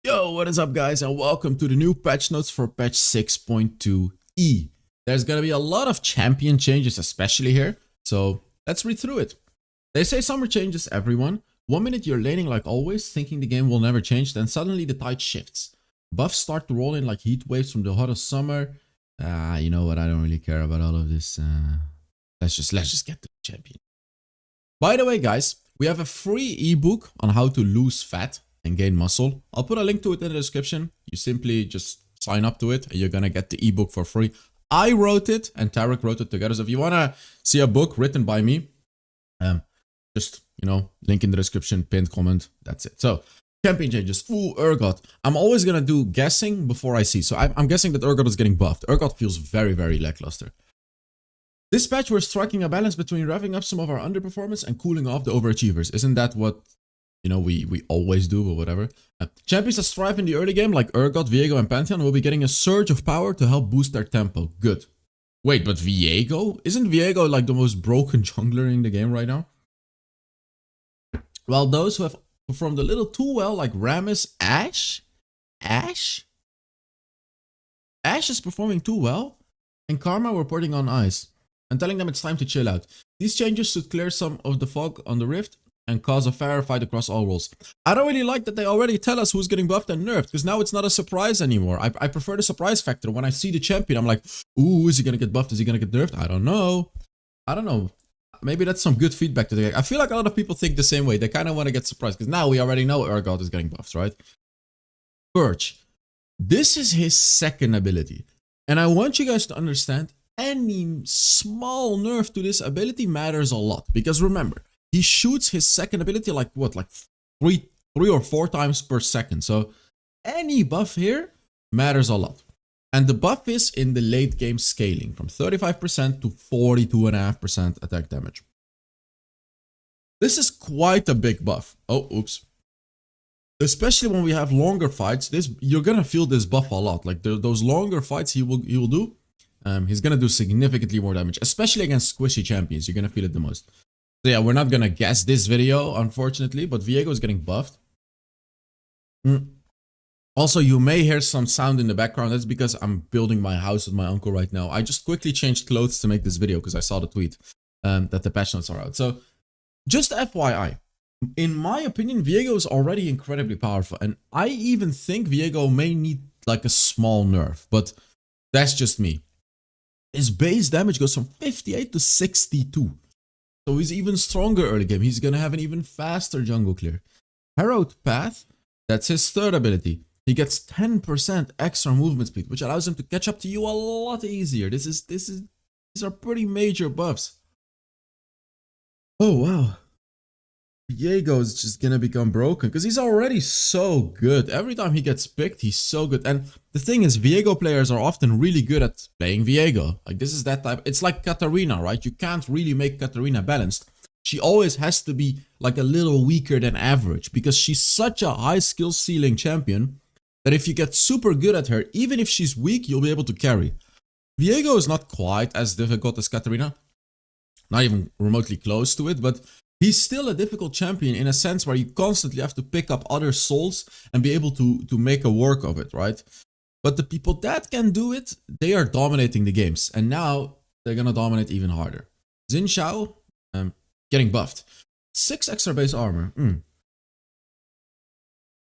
Yo, what is up guys, and welcome to the new patch notes for patch 6.2e. There's gonna be a lot of champion changes, especially here, so let's read through it. They say summer changes everyone. 1 minute you're laning like always, thinking the game will never change, then suddenly the tide shifts. Buffs start to roll in like heat waves from the hottest summer. You know what, I don't really care about all of this. Let's just get to the champion. By the way guys, we have a free ebook on how to lose fat and gain muscle. I'll put a link to it in the description. You simply just sign up to it and you're gonna get the ebook for free. I wrote it and Tarek wrote it together. So if you wanna see a book written by me, just, link in the description, pinned comment, that's it. So, champion changes. Ooh, Urgot. I'm always gonna do guessing before I see. So I'm guessing that Urgot is getting buffed. Urgot feels very, very lackluster. This patch, we're striking a balance between revving up some of our underperformance and cooling off the overachievers. Isn't that what, we always do, but whatever. Champions that strive in the early game, like Urgot, Viego, and Pantheon, will be getting a surge of power to help boost their tempo. Good. Wait, but Viego? Isn't Viego like the most broken jungler in the game right now? Well, those who have performed a little too well, like Rammus, Ashe is performing too well, and Karma were putting on ice and telling them it's time to chill out. These changes should clear some of the fog on the rift and cause a fair fight across all roles. I don't really like that they already tell us who's getting buffed and nerfed, because now it's not a surprise anymore. I prefer the surprise factor. When I see the champion, I'm like, ooh, is he gonna get buffed? Is he gonna get nerfed? I don't know. Maybe that's some good feedback today. I feel like a lot of people think the same way. They kind of want to get surprised, because now we already know Urgot is getting buffed, right? Purge. This is his second ability. And I want you guys to understand, any small nerf to this ability matters a lot. Because remember, he shoots his second ability like what? Like three or four times per second. So any buff here matters a lot. And the buff is in the late game scaling from 35% to 42.5% attack damage. This is quite a big buff. Oh, oops. Especially when we have longer fights, you're gonna feel this buff a lot. Like those longer fights he will do, he's gonna do significantly more damage, especially against squishy champions. You're gonna feel it the most. So yeah, we're not gonna guess this video, unfortunately, but Viego is getting buffed. Also, you may hear some sound in the background. That's because I'm building my house with my uncle right now. I just quickly changed clothes to make this video because I saw the tweet that the patch notes are out. So, just FYI, in my opinion, Viego is already incredibly powerful. And I even think Viego may need like a small nerf, but that's just me. His base damage goes from 58 to 62. So he's even stronger early game. He's gonna have an even faster jungle clear. Harrowed Path, that's his third ability. He gets 10% extra movement speed, which allows him to catch up to you a lot easier. These are pretty major buffs. Oh wow. Viego is just gonna become broken because he's already so good. Every time he gets picked, he's so good. And the thing is, Viego players are often really good at playing Viego. Like, this is that type. It's like Katarina, right? You can't really make Katarina balanced. She always has to be like a little weaker than average because she's such a high skill ceiling champion that if you get super good at her, even if she's weak, you'll be able to carry. Viego is not quite as difficult as Katarina. Not even remotely close to it, but he's still a difficult champion in a sense where you constantly have to pick up other souls and be able to make a work of it, right? But the people that can do it, they are dominating the games. And now they're gonna dominate even harder. Xin Zhao, getting buffed. 6 extra base armor.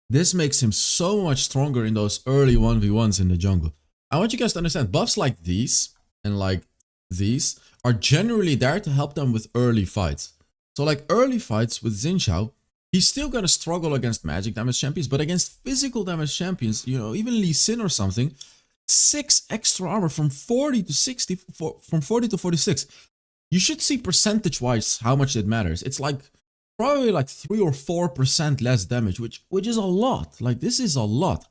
This makes him so much stronger in those early 1v1s in the jungle. I want you guys to understand, buffs like these and like these are generally there to help them with early fights. So like early fights with Xin Zhao, he's still gonna struggle against magic damage champions, but against physical damage champions, even Lee Sin or something, 6 extra armor from 40 to 60, from 40 to 46. You should see percentage-wise how much it matters. It's like probably like 3 or 4% less damage, which is a lot. Like, this is a lot.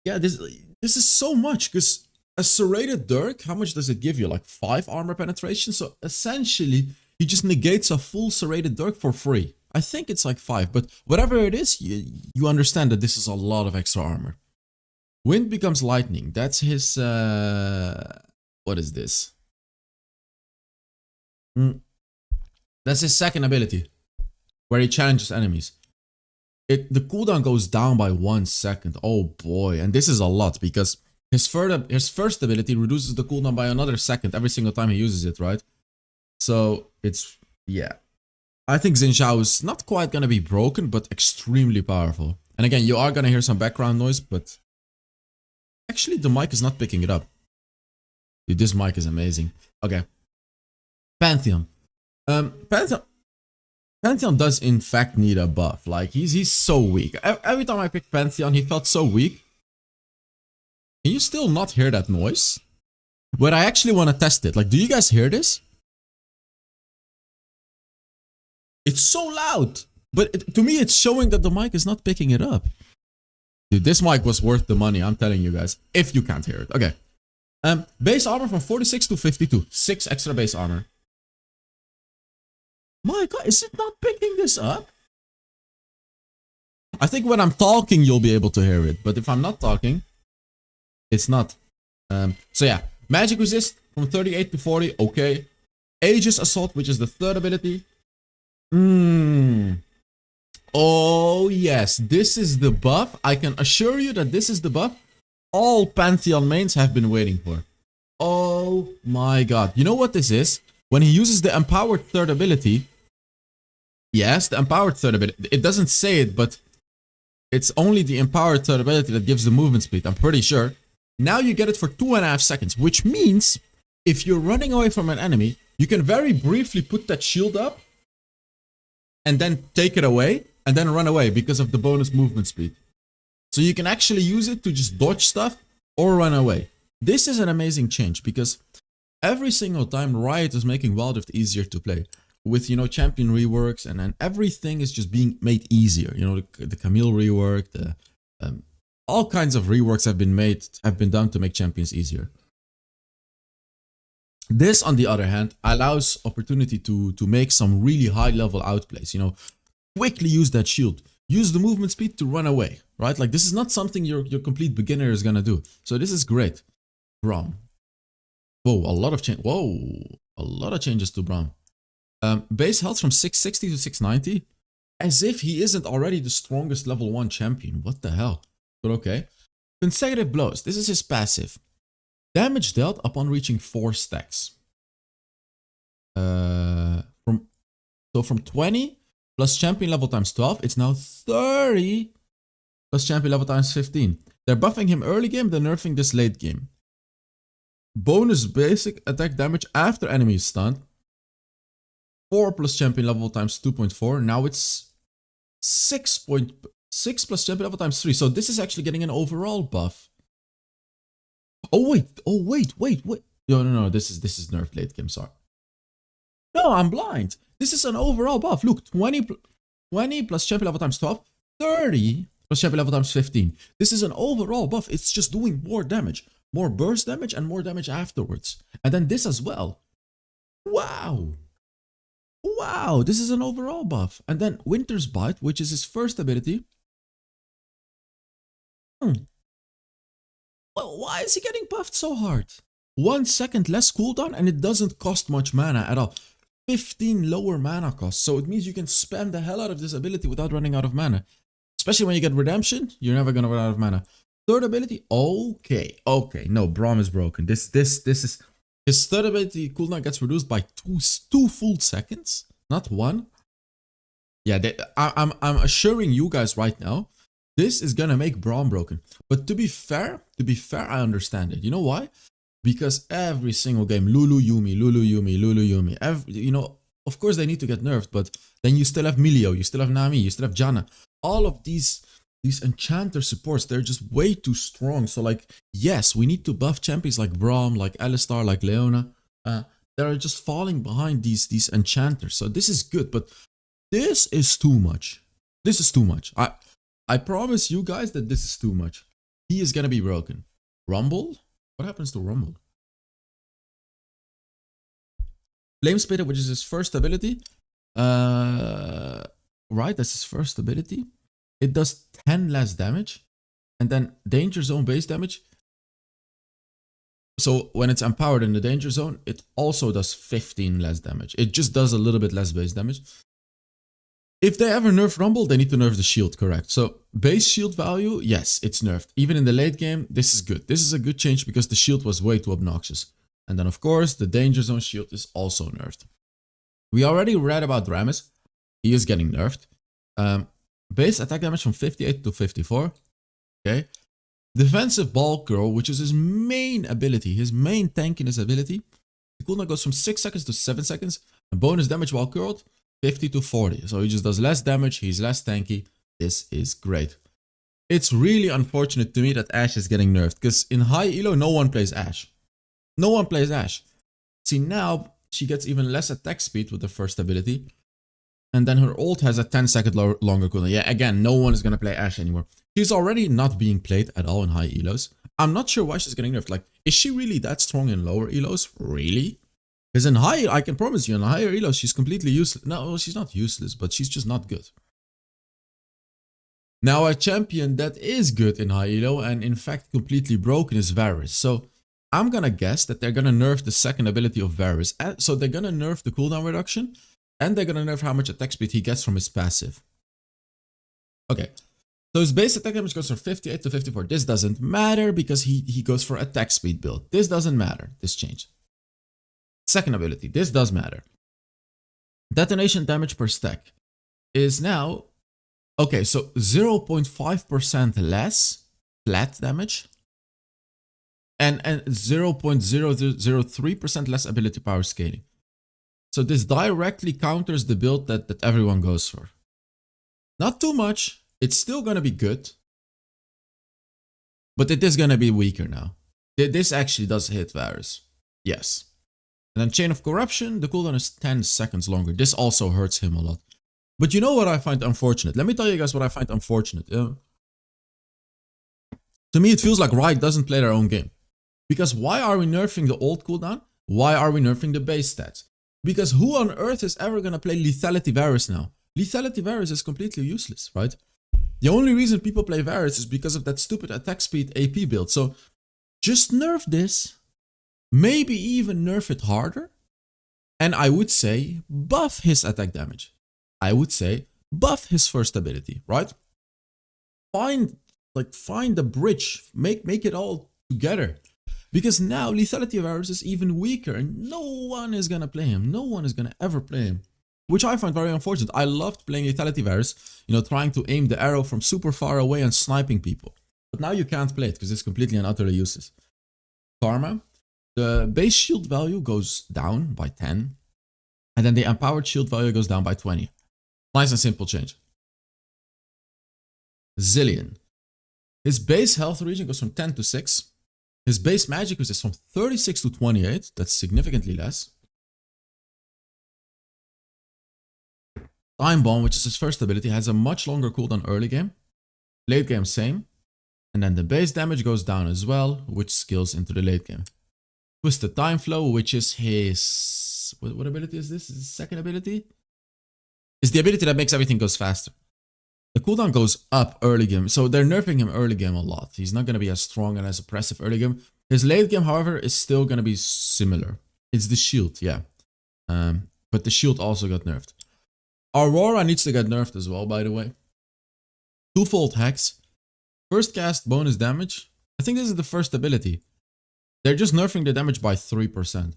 Yeah, this is so much, because a serrated dirk, how much does it give you? Like 5 armor penetration? So essentially, he just negates a full serrated dirk for free. I think it's like 5, but whatever it is, you understand that this is a lot of extra armor. Wind becomes lightning. That's his, what is this? That's his second ability, where he challenges enemies. the cooldown goes down by 1 second. Oh boy, and this is a lot because his first ability reduces the cooldown by another second every single time he uses it, right? So it's, yeah. I think Xin Zhao is not quite gonna be broken, but extremely powerful. And again, you are gonna hear some background noise, but actually the mic is not picking it up. Dude, this mic is amazing. Okay. Pantheon. Pantheon does in fact need a buff. Like, he's so weak. Every time I pick Pantheon, he felt so weak. Can you still not hear that noise? But I actually want to test it. Like, do you guys hear this? It's so loud. But to me, it's showing that the mic is not picking it up. Dude, this mic was worth the money, I'm telling you guys. If you can't hear it. Okay. Base armor from 46 to 52. 6 extra base armor. My god, is it not picking this up? I think when I'm talking, you'll be able to hear it. But if I'm not talking, it's not. So yeah, magic resist from 38 to 40. Okay. Aegis assault, which is the third ability. Oh yes, this is the buff. I can assure you that this is the buff all Pantheon mains have been waiting for. Oh my god. You know what this is? When he uses the empowered third ability. Yes, the empowered third ability. It doesn't say it, but it's only the empowered third ability that gives the movement speed, I'm pretty sure. Now you get it for 2.5 seconds, which means if you're running away from an enemy, you can very briefly put that shield up and then take it away and then run away because of the bonus movement speed. So you can actually use it to just dodge stuff or run away. This is an amazing change because every single time Riot is making Wild Rift easier to play. With, you know, champion reworks and everything is just being made easier. You know, the Camille rework, all kinds of reworks have been done to make champions easier. This, on the other hand, allows opportunity to make some really high level outplays. You know, quickly use that shield. Use the movement speed to run away, right? Like, this is not something your complete beginner is gonna do. So this is great. Braum. Whoa, a lot of changes to Braum. Base health from 660 to 690. As if he isn't already the strongest level 1 champion. What the hell? But okay. Consecutive blows. This is his passive. Damage dealt upon reaching 4 stacks. From 20 plus champion level times 12, it's now 30 plus champion level times 15. They're buffing him early game, they're nerfing this late game. Bonus basic attack damage after enemy is stunned. 4 plus champion level times 2.4. Now it's 6 plus champion level times 3. So this is actually getting an overall buff. Oh wait. No. This is nerfed late game, sorry. No, I'm blind. This is an overall buff. Look, 20 plus champion level times 12. 30 plus champion level times 15. This is an overall buff. It's just doing more damage. More burst damage and more damage afterwards. And then this as well. Wow, this is an overall buff. And then Winter's Bite, which is his first ability. Well, why is he getting buffed so hard? 1 second less cooldown and it doesn't cost much mana at all. 15 lower mana cost. So it means you can spam the hell out of this ability without running out of mana. Especially when you get Redemption, you're never gonna run out of mana. Third ability, okay. No, Braum is broken. This is his third ability cooldown gets reduced by 2 full seconds, not 1. Yeah, I'm assuring you guys right now, this is gonna make Braum broken. But to be fair, I understand it. You know why? Because every single game, Lulu Yumi. You know, of course they need to get nerfed, but then you still have Milio, you still have Nami, you still have Janna. All of these enchanter supports, they're just way too strong. So like, yes, we need to buff champions like Braum, like Alistar, like Leona. They're just falling behind these enchanters. So this is good, but this is too much. This is too much. I promise you guys that this is too much. He is gonna be broken. Rumble? What happens to Rumble? Flame Spitter, which is his first ability. Right, that's his first ability. It does 10 less damage. And then Danger Zone base damage. So when it's empowered in the Danger Zone, it also does 15 less damage. It just does a little bit less base damage. If they ever nerf Rumble, they need to nerf the shield, correct? So base shield value, yes, it's nerfed. Even in the late game, this is good. This is a good change because the shield was way too obnoxious. And then of course, the danger zone shield is also nerfed. We already read about Rammus. He is getting nerfed. Base attack damage from 58 to 54. Okay. Defensive bulk girl, which is his main ability, his main tankiness ability. The cooldown goes from 6 seconds to 7 seconds. And bonus damage while curled, 50 to 40. So he just does less damage, he's less tanky. This is great. It's really unfortunate to me that Ashe is getting nerfed, because in high elo, no one plays Ashe. No one plays Ashe. See, now she gets even less attack speed with the first ability. And then her ult has a 10-second longer cooldown. Yeah, again, no one is going to play Ashe anymore. She's already not being played at all in high elos. I'm not sure why she's getting nerfed. Like, is she really that strong in lower elos? Really? Because in high, I can promise you, in higher elos, she's completely useless. No, she's not useless, but she's just not good. Now, a champion that is good in high elo and in fact completely broken is Varus. So I'm gonna guess that they're gonna nerf the second ability of Varus. So they're gonna nerf the cooldown reduction and they're gonna nerf how much attack speed he gets from his passive. Okay, so his base attack damage goes from 58 to 54. This doesn't matter because he goes for attack speed build. This doesn't matter, this change. Second ability, this does matter. Detonation damage per stack is now, okay, so 0.5% less flat damage and 0.003% less ability power scaling. So this directly counters the build that everyone goes for. Not too much, it's still gonna be good, but it is gonna be weaker now. This actually does hit Varus, yes. And then Chain of Corruption, the cooldown is 10 seconds longer. This also hurts him a lot. But you know what I find unfortunate? Let me tell you guys what I find unfortunate. To me, it feels like Riot doesn't play their own game. Because why are we nerfing the old cooldown? Why are we nerfing the base stats? Because who on earth is ever going to play Lethality Varus now? Lethality Varus is completely useless, right? The only reason people play Varus is because of that stupid attack speed AP build. So just nerf this. Maybe even nerf it harder. And I would say buff his attack damage. I would say buff his first ability, right? Find the bridge. Make it all together. Because now Lethality Varus is even weaker and no one is gonna play him. No one is gonna ever play him. Which I find very unfortunate. I loved playing Lethality Varus, trying to aim the arrow from super far away and sniping people. But now you can't play it because it's completely and utterly useless. Karma. The base shield value goes down by 10. And then the empowered shield value goes down by 20. Nice and simple change. Zillion. His base health regen goes from 10 to 6. His base magic is from 36 to 28. That's significantly less. Time Bomb, which is his first ability, has a much longer cooldown early game. Late game, same. And then the base damage goes down as well, which scales into the late game. Twisted Time Flow, which is his... What ability is this? Is his second ability? It's the ability that makes everything goes faster. The cooldown goes up early game, so they're nerfing him early game a lot. He's not going to be as strong and as oppressive early game. His late game, however, is still going to be similar. It's the shield, yeah. But the shield also got nerfed. Aurora needs to get nerfed as well, by the way. Twofold Hex. First cast bonus damage. I think this is the first ability. They're just nerfing the damage by 3%.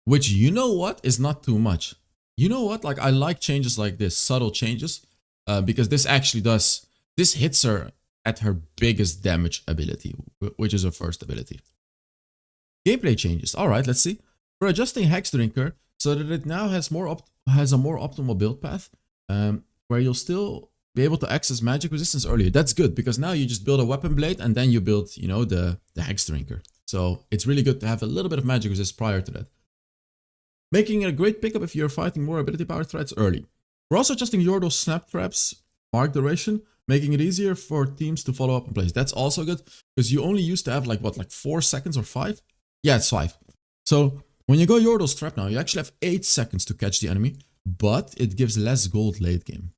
Which, you know what, is not too much. You know what, like I like changes like this, subtle changes. Because this actually does, this hits her at her biggest damage ability, which is her first ability. Gameplay changes. Alright, let's see. We're adjusting Hex Drinker so that it now has a more optimal build path, where you'll still be able to access magic resistance earlier. That's good, because now you just build a weapon blade and then you build, the Hex Drinker. So it's really good to have a little bit of magic resist prior to that. Making it a great pickup if you're fighting more ability power threats early. We're also adjusting Yordle's snap traps mark duration, making it easier for teams to follow up in place. That's also good, because you only used to have like 4 seconds or 5? Yeah, it's 5. So when you go Yordle's trap now, you actually have 8 seconds to catch the enemy, but it gives less gold late game.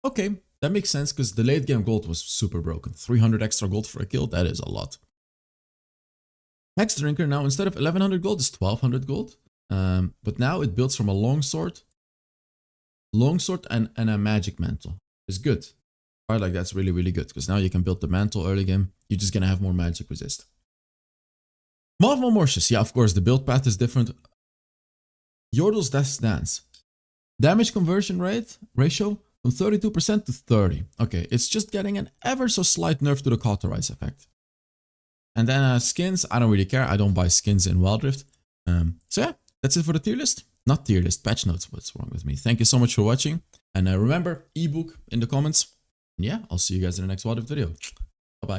Okay, that makes sense, because the late game gold was super broken. 300 extra gold for a kill, that is a lot. Hex Drinker now, instead of 1100 gold, is 1200 gold. But now it builds from a longsword Longsword and a magic mantle is good. Right, like that's really, really good because now you can build the mantle early game. You're just gonna have more magic resist. Marvel Mortius, yeah, of course, the build path is different. Yordle's Death's Dance. Damage conversion ratio from 32% to 30. Okay, it's just getting an ever so slight nerf to the Cauterize effect. And then skins, I don't really care. I don't buy skins in Wild Rift. So yeah, that's it for the tier list. Not tier list, patch notes. What's wrong with me? Thank you so much for watching. And remember, ebook in the comments. And yeah, I'll see you guys in the next Wild Rift video. Bye-bye.